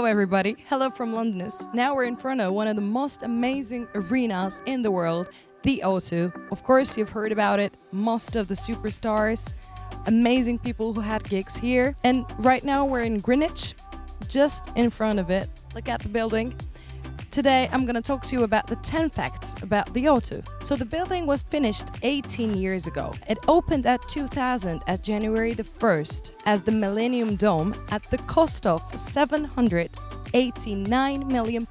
everybody, hello from Londonist. Now we're in front of one of the most amazing arenas in the world, the O2. Of course you've heard about it, most of the superstars, amazing people who had gigs here. And right now we're in Greenwich, just in front of it. Look at the building. Today I'm gonna talk to you about the 10 facts about the O2. So the building was finished 18 years ago. It opened at 2000 at January the 1st as the Millennium Dome at the cost of £789 million.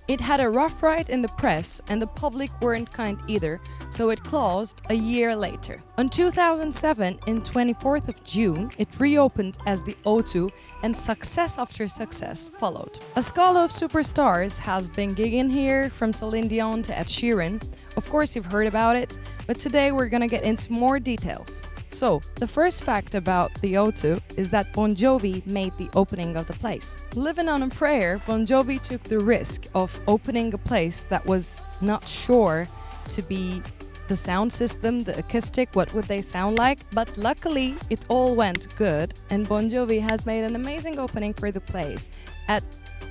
It had a rough ride in the press and the public weren't kind either, so it closed a year later. On 2007, in 24th of June, it reopened as the O2 and success after success followed. A scala of superstars has been gigging here, from Celine Dion to Sheeran. Of course you've heard about it, but today we're gonna get into more details. So, the first fact about the O2 is that Bon Jovi made the opening of the place. Living on a prayer, Bon Jovi took the risk of opening a place that was not sure to be the sound system, the acoustic, what would they sound like? But luckily, it all went good, and Bon Jovi has made an amazing opening for the place at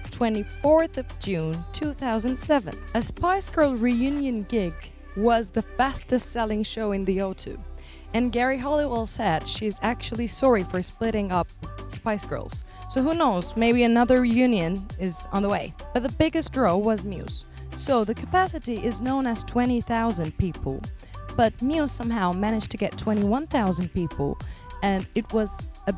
24th of June 2007. A Spice Girl reunion gig was the fastest selling show in the O2. And Gary Halliwell said she's actually sorry for splitting up Spice Girls. So who knows, maybe another reunion is on the way. But the biggest draw was Muse. So the capacity is known as 20,000 people. But Muse somehow managed to get 21,000 people. And it was the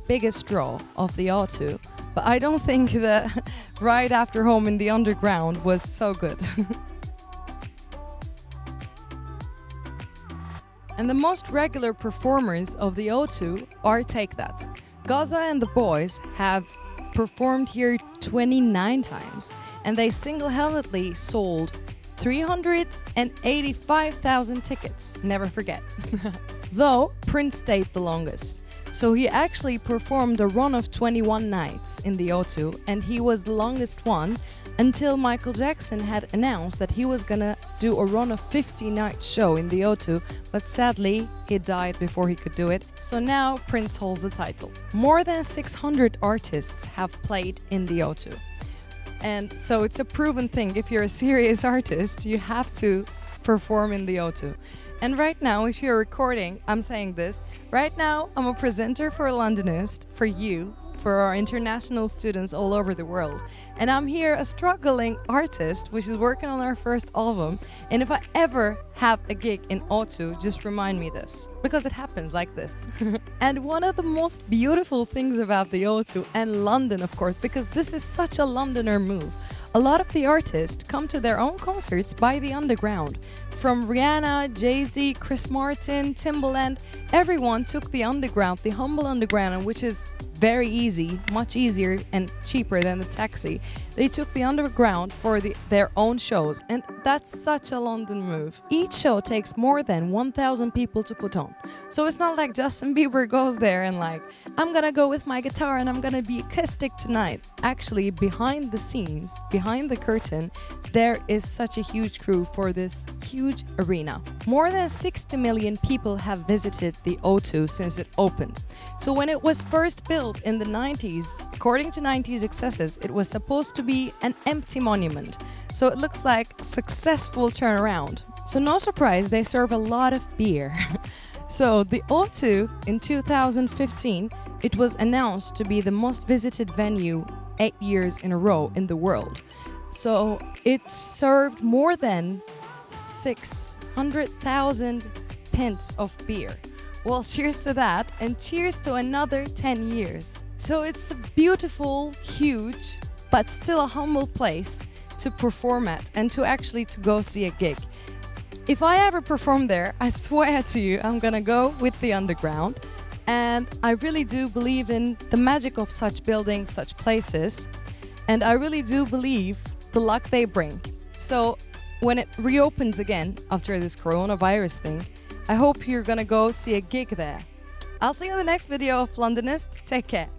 biggest draw of the O2. But I don't think the Right After Home in the Underground was so good. And the most regular performers of the O2 are Take That. Gaza and the Boys have performed here 29 times, and they single-handedly sold 385,000 tickets, never forget. Though Prince stayed the longest. So he actually performed a run of 21 nights in the O2, and he was the longest one until Michael Jackson had announced that he was gonna do a run of 50-night show in the O2, but sadly he died before he could do it. So now Prince holds the title. More than 600 artists have played in the O2. And so it's a proven thing, if you're a serious artist, you have to perform in the O2. And right now, if you're recording, I'm saying this, right now I'm a presenter for Londonist, for you, for our international students all over the world. And I'm here, a struggling artist, which is working on our first album. And if I ever have a gig in O2, just remind me this, because it happens like this. And one of the most beautiful things about the O2 and London, of course, because this is such a Londoner move, a lot of the artists come to their own concerts by the underground. From Rihanna, Jay-Z, Chris Martin, Timbaland, everyone took the underground, the humble underground, which is very easy, much easier and cheaper than the taxi. They took the underground for their own shows, and that's such a London move. Each show takes more than 1,000 people to put on. So it's not like Justin Bieber goes there and like, I'm gonna go with my guitar and I'm gonna be acoustic tonight. Actually, behind the scenes, behind the curtain, there is such a huge crew for this huge arena. More than 60 million people have visited the O2 since it opened. So when it was first built in the 90s, according to 90s excesses, it was supposed to be an empty monument. So it looks like a successful turnaround. So no surprise, they serve a lot of beer. So the O2 in 2015, it was announced to be the most visited venue 8 years in a row in the world. So it served more than 600,000 pints of beer. Well, cheers to that, and cheers to another 10 years. So it's a beautiful, huge, but still a humble place to perform at and to go see a gig. If I ever perform there, I swear to you, I'm gonna go with the underground. And I really do believe in the magic of such buildings, such places. And I really do believe the luck they bring. So when it reopens again after this coronavirus thing, I hope you're gonna go see a gig there. I'll see you in the next video of Londonist. Take care.